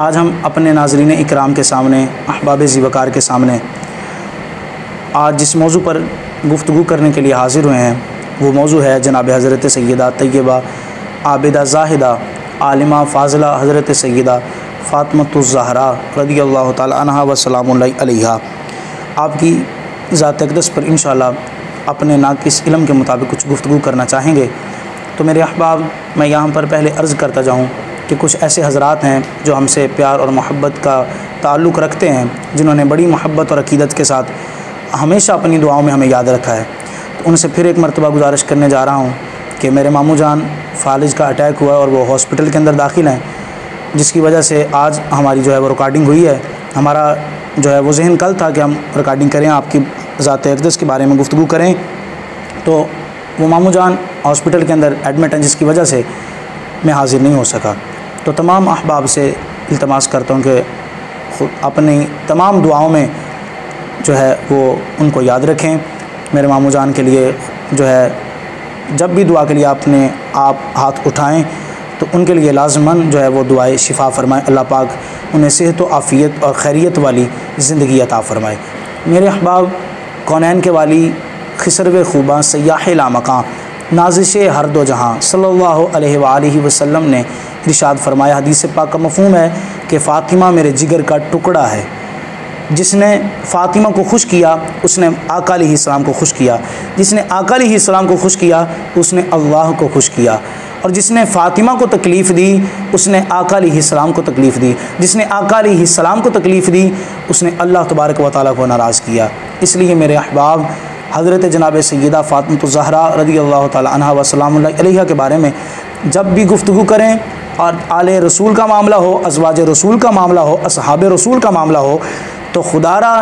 आज हम अपने नाज़रीन इकराम के सामने, अहबाब ज़ीवकार के सामने आज जिस मौजू पर गुफ्तगू करने के लिए हाज़िर हुए हैं वो मौजू है जनाब हज़रत सैयदा तय्यबा आबिदा ज़ाहिदा आलिमा फ़ाज़िला हज़रत सैयदा फ़ातिमतुज़्ज़हरा रज़ियल्लाहु तआला अन्हा व सलामुल्लाहि अलैहा। आपकी ज़ात अक़दस पर इंशाअल्लाह अपने नाक़िस इल्म के मुताबिक कुछ गुफ्तगू करना चाहेंगे। तो मेरे अहबाब, मैं यहाँ पर पहले अर्ज़ करता जाऊँ कि कुछ ऐसे हज़रात हैं जो हमसे प्यार और मोहब्बत का ताल्लुक़ रखते हैं, जिन्होंने बड़ी मोहब्बत और अक़ीदत के साथ हमेशा अपनी दुआओं में हमें याद रखा है। तो उनसे फिर एक मरतबा गुजारिश करने जा रहा हूँ कि मेरे मामू जान फ़ालिज का अटैक हुआ और वो हॉस्पिटल के अंदर दाखिल हैं, जिसकी वजह से आज हमारी जो है वो रिकॉर्डिंग हुई है। हमारा जो है वो जहन कल था कि हम रिकॉर्डिंग करें, आपकी ज़ात अक़दस के बारे में गुफ्तगू करें। तो वो मामू जान हॉस्पिटल के अंदर एडमिट हैं, जिसकी वजह से मैं हाज़िर नहीं हो सका। तो तमाम अहबाब से इल्तमास करता हूँ कि अपनी तमाम दुआओं में जो है वो उनको याद रखें। मेरे मामू जान के लिए जो है जब भी दुआ के लिए आप हाथ उठाएं तो उनके लिए लाज़मन जो है वो दुआए शिफा फ़रमाएँ। अल्लाह पाक उन्हें सेहत व आफ़ियत और खैरियत वाली ज़िंदगी अता फ़रमाए। मेरे अहबाब, कौनैन के वाली खिसरव खूबा सयाह लामकां नाज़िश हर दो जहाँ सल्लल्लाहु अलैहि वसल्लम ने इरशाद फरमाया, हदीस पाक का मफ़हूम है कि फ़ातिमा मेरे जिगर का टुकड़ा है। जिसने फ़ातिमा को खुश किया उसने आका अलैहिस्सलाम को खुश किया, जिसने आका अलैहिस्सलाम को खुश किया उसने अल्लाह को खुश किया, और जिसने फ़ातिमा को तकलीफ़ दी उसने आका अलैहिस्सलाम को तकलीफ़ दी, जिसने आका अलैहिस्सलाम को तकलीफ़ दी उसने अल्लाह तबारक व तआला को नाराज़ किया। इसलिए मेरे अहबाब, हज़रत जनाब सैयदा फ़ातिमतुज़्ज़हरा रज़ियल्लाहु तआला अन्हा व सलामुल्लाहि अलैहा के बारे में जब भी गुफ्तगू करें और आले रसूल का मामला हो, अज़वाज रसूल का मामला हो, असहाब रसूल का मामला हो, तो खुदारा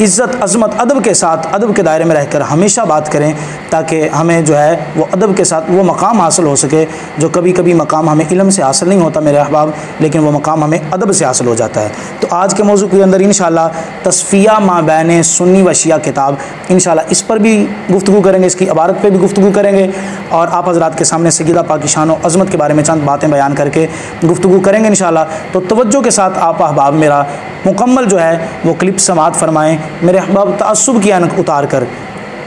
इज़्ज़त अज़मत अदब के साथ, अदब के दायरे में रहकर हमेशा बात करें, ताकि हमें जो है वो अदब के साथ वो मकाम हासिल हो सके जो कभी कभी मकाम हमें इल्म से हासिल नहीं होता मेरे अहबाब, लेकिन वो मकाम हमें अदब से हासिल हो जाता है। तो आज के मौजू के अंदर इंशाअल्लाह तस्फ़िया मा बैन सुन्नी व शिया किताब, इंशाअल्लाह इस पर भी गुफ्तगू करेंगे, इसकी इबारत पर भी गुफ्तगू करेंगे और आप हज़रात के सामने सैयदा पाक की शान व अज़मत के बारे में चंद बातें बयान करके गुफ्तगू करेंगे इंशाअल्लाह। तो तवज्जो के साथ आप अहबाब मेरा मुकम्मल जो है वो क्लिप समात फरमाएँ। मेरे अहबाब, तअस्सुब की ऐनक उतार कर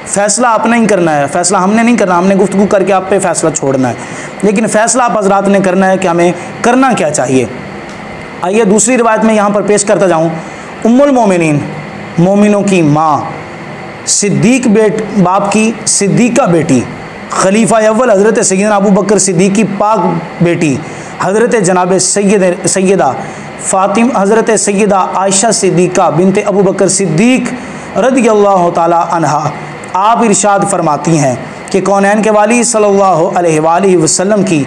फ़ैसला आपने ही करना है, फ़ैसला हमने नहीं करना, हमने गुफ्तगू करके आप पे फ़ैसला छोड़ना है, लेकिन फ़ैसला आप हज़रात ने करना है कि हमें करना क्या चाहिए। आइए दूसरी रिवायत में यहाँ पर पेश करता जाऊँ। उम्मुल मोमिनीन, मोमिनों की माँ, सिद्दीक बाप की सिद्दीक़ा बेटी, खलीफा अव्वल हज़रत सैयदना अबू बकर सिद्दीक़ की पाक बेटी हज़रत जनाब सैयदा फ़ातिमा, हज़रत सैयदा आयशा सिद्दीक़ा बिनते अबू बकर सिद्दीक़ रज़ियल्लाहु तआला अन्हा, आप इरशाद फरमाती हैं कि कौनैन के वाली सल्लल्लाहु अलैहि वसल्लम की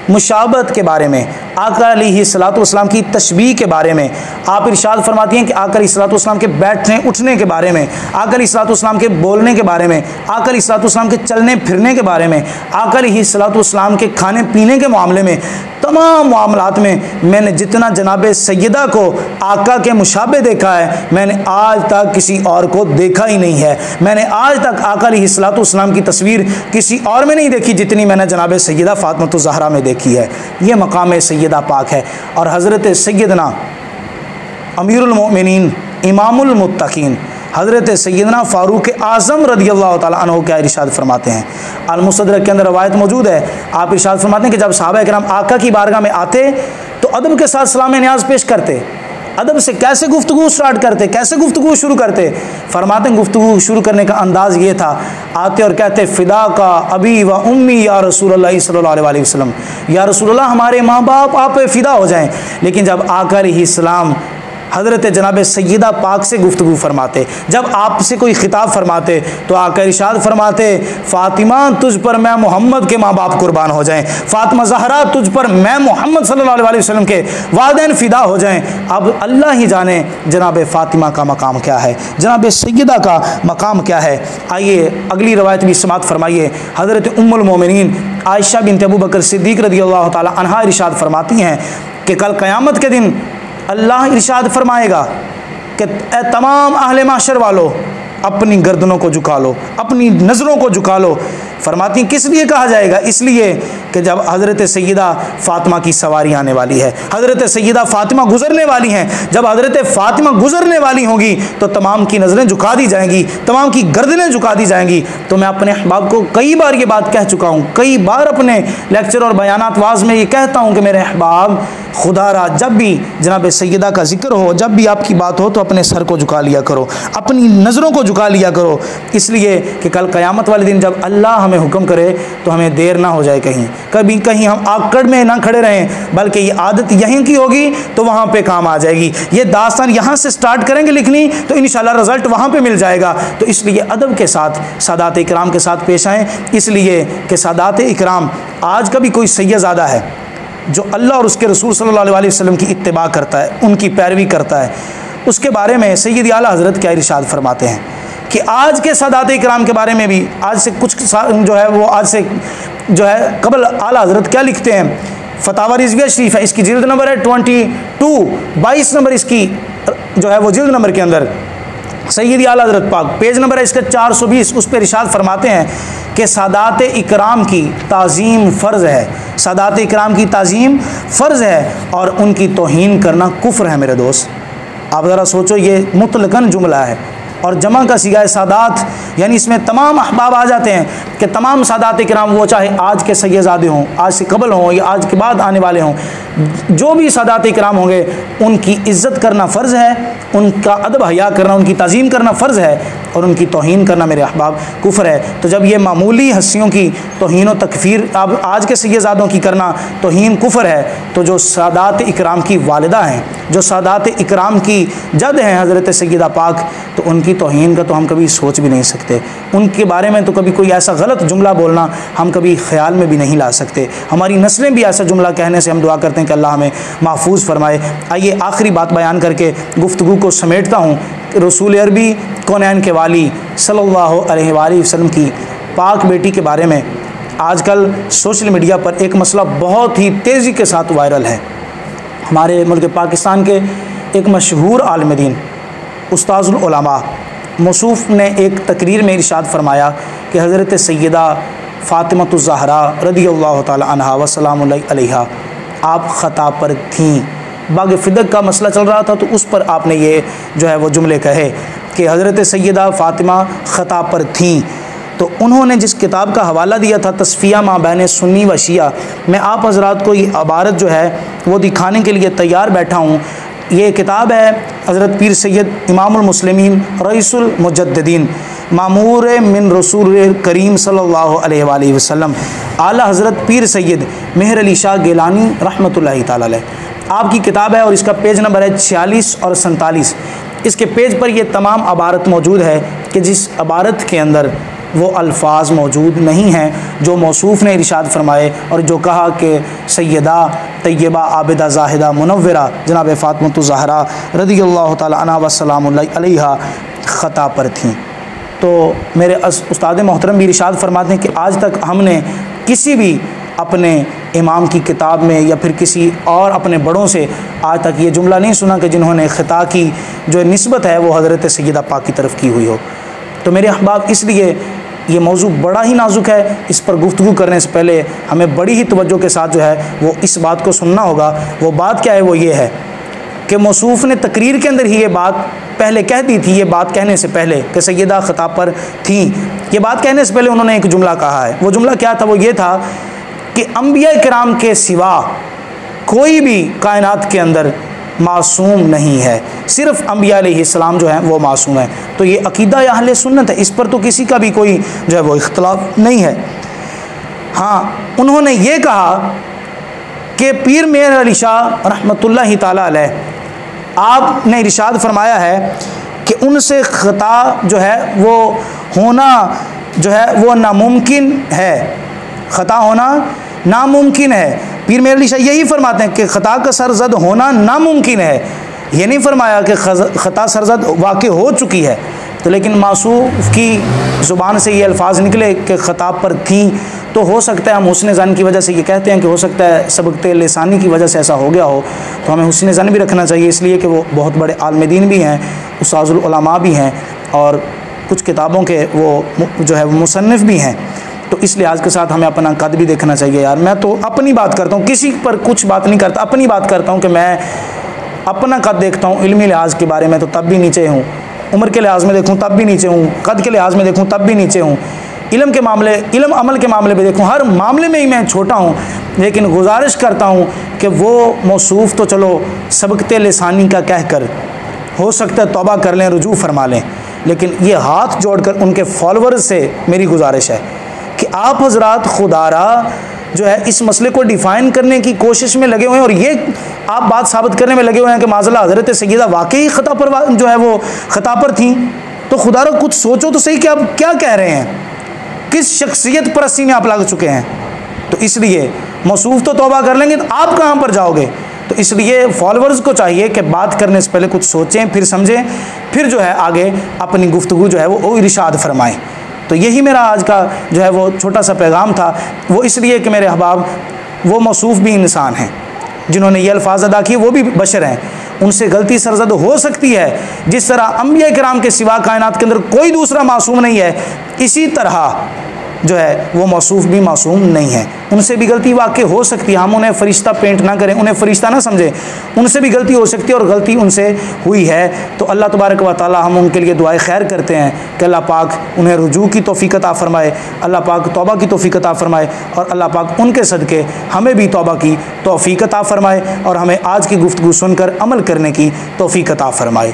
मुशाबहत के बारे में, आका अलैहिस्सलातु वस्सलाम की तशबीह के बारे में आप इरशाद फरमाती हैं कि आका अलैहिस्सलातु वस्सलाम के बैठने उठने के बारे में, आका अलैहिस्सलातु वस्सलाम के बोलने के बारे में, आका अलैहिस्सलातु वस्सलाम के चलने फिरने के बारे में, आका अलैहिस्सलातु वस्सलाम के खाने पीने के मामले में, तमाम मामलात में मैंने जितना जनाब सैयदा को आका के मुशाबे देखा है, मैंने आज तक किसी और को देखा ही नहीं है। मैंने आज तक आका अलैहिस्सलातु वस्सलाम की तस्वीर किसी और में नहीं देखी जितनी मैंने जनाब सैयदा फ़ातिमतुज़्ज़हरा में देखी है। ये मकाम सैयदा पाक है। और हज़रत सैयदना अमीरुल मोमिनीन इमामुल मुत्तकीन हज़रत सैयदना फ़ारूक आज़म रज़ियल्लाहु तआला अन्हु क्या इरशाद फरमाते हैं। अल मुसद्दरक के अंदर रवायत मौजूद है, आप इरशाद फरमाते हैं कि जब सहाबा इकराम आका की बारगाह में आते तो अदब के साथ सलाम न्याज़ पेश करते। अदब से कैसे गुफ्तगू स्टार्ट करते, कैसे गुफ्तगू शुरू करते? फरमाते हैं गुफ्तगू शुरू करने का अंदाज़ ये था, आते और कहते फ़िदा का अबी व उम्मी या रसूलुल्लाह सल्लल्लाहु अलैहि वसल्लम, या रसूलुल्लाह हमारे माँ बाप आप पे फ़िदा हो जाएं। लेकिन जब आका अलैहिस्सलाम हज़रत जनाब सैयदा पाक से गुफ्तगू फरमाते, जब आपसे कोई खिताब फरमाते तो आका इरशाद फरमाते, फ़ातिमा तुझ पर मैं मोहम्मद के माँ बाप कुर्बान हो जाएं, फ़ातिमा ज़हरा तुझ पर मैं मोहम्मद सल्लल्लाहु अलैहि वसल्लम के वालिदैन फ़िदा हो जाएं। अब अल्लाह ही जाने जनाब फ़ातिमा का मकाम क्या है, जनाब सैयदा का मकाम क्या है। आइए अगली रवायत भी समात फरमाइए। हज़रत उम्मुल मोमिनीन आयशा बिनत अबू बकर सिद्दीक़ रज़ियल्लाहु तआला अन्हा इरशाद फरमाती हैं कि कल क़यामत के दिन अल्लाह इरशाद फरमाएगा कि ए तमाम अहले माशर वालों, अपनी गर्दनों को झुका लो, अपनी नज़रों को झुका लो, फरमाती किस लिए कहा जाएगा? इसलिए कि जब हज़रत सैयदा फ़ातिमा की सवारी आने वाली है, हज़रत सैयदा फ़ातिमा गुज़रने वाली हैं। जब हज़रत फ़ातिमा गुज़रने वाली होंगी तो तमाम की नज़रें झुका दी जाएंगी, तमाम की गर्दनें झुका दी जाएंगी। तो मैं अपने अहबाब को कई बार ये बात कह चुका हूँ, कई बार अपने लेक्चर और बयानात वाज में ये कहता हूँ कि मेरे अहबाब, खुदारा जब भी जनाब सैयदा का जिक्र हो, जब भी आपकी बात हो तो अपने सर को झुका लिया करो, अपनी नज़रों को झुका लिया करो, इसलिए कि कल क़यामत वाले दिन जब अल्लाह हमें हुक्म करे तो हमें देर ना हो जाए, कभी कहीं हम आकड़ में ना खड़े रहें, बल्कि ये आदत यहीं की होगी तो वहाँ पे काम आ जाएगी। ये दास्तान यहाँ से स्टार्ट करेंगे लिखनी तो इंशाल्लाह रिज़ल्ट वहाँ पे मिल जाएगा। तो इसलिए अदब के साथ सादात इकराम के साथ पेश आएँ, इसलिए कि सादात इकराम, आज का भी कोई सैयदज़ादा है जो अल्लाह और उसके रसूल सल्लल्लाहु अलैहि वसल्लम की इत्तिबा करता है, उनकी पैरवी करता है, उसके बारे में सैयद आला हज़रत क्या इरशाद फरमाते हैं कि आज के सादात इकराम के बारे में भी आज से कुछ जो है वो आज से जो है कबल आला हज़रत क्या लिखते हैं। फतावा रिज़विया शरीफ है, इसकी जिल्द नंबर है 22 नंबर इसकी जो है वो जिल्द नंबर के अंदर सैयद आला हज़रत पाक पेज नंबर है इसका 420, उस पर इरशाद फरमाते हैं कि सादात इकराम की ताज़ीम फ़र्ज़ है, सादात इकराम की ताज़ीम फ़र्ज़ है और उनकी तौहीन करना कुफ्र है। मेरे दोस्त, आप ज़रा सोचो, ये मुतलकन जुमला है और जमा का सीगा है सादात, यानी इसमें तमाम अहबाब आ जाते हैं कि तमाम सादात इकराम, वो चाहे आज के सैयदज़ादे हों, आज से कबल हों या आज के बाद आने वाले हों, जो भी सादात इकराम होंगे उनकी इज़्ज़त करना फ़र्ज़ है, उनका अदब हया करना, उनकी ताज़ीम करना फ़र्ज़ है और उनकी तौहीन करना मेरे अहबाब कुफ्र है। तो जब ये मामूली हस्तियों की तौहीन व तकफ़ीर अब आज के सैयदज़ादों की करना तौहीन कुफ्र है, तो जो सादात इकराम की वालिदा हैं, जो सादात इकराम की जद हैं हज़रत सैयदा पाक, तो उनकी तौहीन का तो हम कभी सोच भी नहीं सकते, उनके बारे में तो कभी कोई ऐसा गलत जुमला बोलना हम कभी ख्याल में भी नहीं ला सकते। हमारी नस्लें भी ऐसा जुमला कहने से हम दुआ करते हैं कि अल्लाह हमें महफूज फरमाए। आइए आखिरी बात बयान करके गुफ्तगू को समेटता हूँ। रसूल अरबी कौनैन के वाली सल्लल्लाहु अलैहि वसल्लम की पाक बेटी के बारे में आजकल सोशल मीडिया पर एक मसला बहुत ही तेज़ी के साथ वायरल है। हमारे मुल्क पाकिस्तान के एक मशहूर आलिम दीन उस्ताजुल उलमा मौसूफ़ ने एक तकरीर में इरशाद फरमाया कि हज़रत सैयदा फ़ातिमतुज़ ज़हरा रज़ियल्लाहु तआला अन्हा व सलामुन अलैहा आप ख़ता पर थीं। बाग फ़िदक का मसला चल रहा था तो उस पर आपने ये जो है वो जुमले कहे कि हज़रत सैयदा फ़ातिमा ख़ता पर थीं। तो उन्होंने जिस किताब का हवाला दिया था तस्फ़िया मा बैन सुन्नी व शिया, मैं आप हज़रात को ये इबारत जो है वो दिखाने के लिए तैयार बैठा हूँ। ये किताब है हज़रत पीर सैयद इमामुल मुस्लिमीन रईसुल मुजद्दिदीन मामूर मिन रसूल करीम सल्लल्लाहु अलैहि वसल्लम आला हज़रत पीर सैयद मेहर अली शाह गिलानी रहमतुल्लाहि ताला अलैह। आपकी किताब है और इसका पेज नंबर है 46 और 47। इसके पेज पर ये तमाम इबारत मौजूद है कि जिस इबारत के अंदर वो अल्फाज मौजूद नहीं हैं जो मौसूफ़ ने इरशाद फरमाए और जो कहा कि सैयदा तय्यबा आबिदा ज़ाहिदा मुनव्वरा जनाब फ़ातिमतुज़ ज़हरा रज़ियल्लाहु तआला अन्हा व सलामुन अलैहा ख़ता पर थीं। तो मेरे उस्ताद मोहतरम भी इरशाद फरमाते हैं कि आज तक हमने किसी भी अपने इमाम की किताब में या फिर किसी और अपने बड़ों से आज तक ये जुमला नहीं सुना कि जिन्होंने ख़िता की जो निस्बत है वो हज़रत सैयदा पाक की तरफ की हुई हो। तो मेरे अहबाब, इसलिए ये मौजू बड़ा ही नाजुक है, इस पर गुफ्तगू करने से पहले हमें बड़ी ही तवज्जो के साथ जो है वो इस बात को सुनना होगा। वो बात क्या है? वो ये है कि मौसूफ़ ने तकरीर के अंदर ही ये बात पहले कह दी थी। ये बात कहने से पहले कि सैयदा ख़ता पर थी, ये बात कहने से पहले उन्होंने एक जुमला कहा है। वो जुमला क्या था? वो ये था कि अंबिया किराम के सिवा कोई भी कायनात के अंदर मासूम नहीं है, सिर्फ़ अंबिया अलैहिस्सलाम जो हैं वो मासूम है। तो ये अक़ीदा अहले सुन्नत है, इस पर तो किसी का भी कोई जो है वो इख्तिलाफ़ नहीं है। हाँ, उन्होंने ये कहा कि पीर मेहर अली शाह रहमतुल्लाहि ताला अलैह आपने इरशाद फरमाया है कि उनसे ख़ता जो है वो होना जो है वो नामुमकिन है, ख़ता होना नामुमकिन है। पीर मेहर अली शाह यही फरमाते हैं कि ख़ता का सरज़द होना नामुमकिन है। ये नहीं फरमाया कि ख़ता सरज़द वाक़ई हो चुकी है। तो लेकिन मासूफ़ की ज़ुबान से ये अल्फाज निकले कि ख़ता पर थीं, तो हो सकता है हम हुस्न ज़न की वजह से ये कहते हैं कि हो सकता है सबक़ते लिसानी की वजह से ऐसा हो गया हो। तो हमें हुस्न ज़न भी रखना चाहिए, इसलिए कि वो बहुत बड़े आलिम दीन भी हैं, उस्ताज़ुल उलमा भी हैं और कुछ किताबों के वो जो है वो मुसन्निफ़ भी हैं। तो इस लिहाज के साथ हमें अपना कद भी देखना चाहिए यार। मैं तो अपनी बात करता हूँ, किसी पर कुछ बात नहीं करता, अपनी बात करता हूँ कि मैं अपना कद देखता हूँ। इल्मी लिहाज के बारे में तो तब भी नीचे हूँ, उम्र के लिहाज में देखूँ तब भी नीचे हूँ, कद के लिहाज में देखूँ तब भी नीचे हूँ, इल्म के मामले, इल्म अमल के मामले में देखूँ, हर मामले में ही मैं छोटा हूँ। लेकिन गुजारिश करता हूँ कि वो मौसूफ़ तो चलो सबक़ते लिसानी का कहकर हो सकता है तौबा कर लें, रुजू फरमा लें, लेकिन ये हाथ जोड़कर उनके फॉलोअर्स से मेरी गुजारिश है कि आप हजरात खुदारा जो है इस मसले को डिफ़ाइन करने की कोशिश में लगे हुए हैं, और ये आप बात साबित करने में लगे हुए हैं कि माज़अल्लाह हज़रत सैयदा वाकई ख़ता पर जो है वो ख़ता पर थी। तो खुदारा कुछ सोचो तो सही कि आप क्या कह रहे हैं, किस शख्सियत परस्ती में आप लग चुके हैं। तो इसलिए मौसूफ़ तो तौबा कर लेंगे, तो आप कहाँ पर जाओगे। तो इसलिए फॉलोअर्स को चाहिए कि बात करने से पहले कुछ सोचें, फिर समझें, फिर जो है आगे अपनी गुफ्तगू जो है वो इरशाद फरमाएं। तो यही मेरा आज का जो है वो छोटा सा पैगाम था। वो इसलिए कि मेरे अहबाब वो मौसूफ़ भी इंसान हैं, जिन्होंने ये अल्फाज अदा किए वो भी बशर हैं, उनसे गलती सरजद हो सकती है। जिस तरह अंबिया किराम के सिवा कायनात के अंदर कोई दूसरा मासूम नहीं है, इसी तरह जो है वो मौसूफ़ भी मासूम नहीं है, उनसे भी गलती वाक़ई हो सकती है। हम उन्हें फ़रिश्ता पेंट ना करें, उन्हें फ़रिश्ता ना समझें, उनसे भी गलती हो सकती है और गलती उनसे हुई है। तो अल्लाह तबारक व तआला हम उनके लिए दुआए खैर करते हैं कि अल्लाह पाक उन्हें रुजू की तौफ़ीक़ अता फ़रमाए, अल्लाह पाक तौबा की तौफ़ीक़ अता फ़रमाए, और अल्लाह पाक उनके सदक़े हमें भी तौबा की तौफ़ीक़ अता फ़रमाए और हमें आज की गुफ्तगू सुनकर अमल करने की तौफ़ीक़ अता फ़रमाए।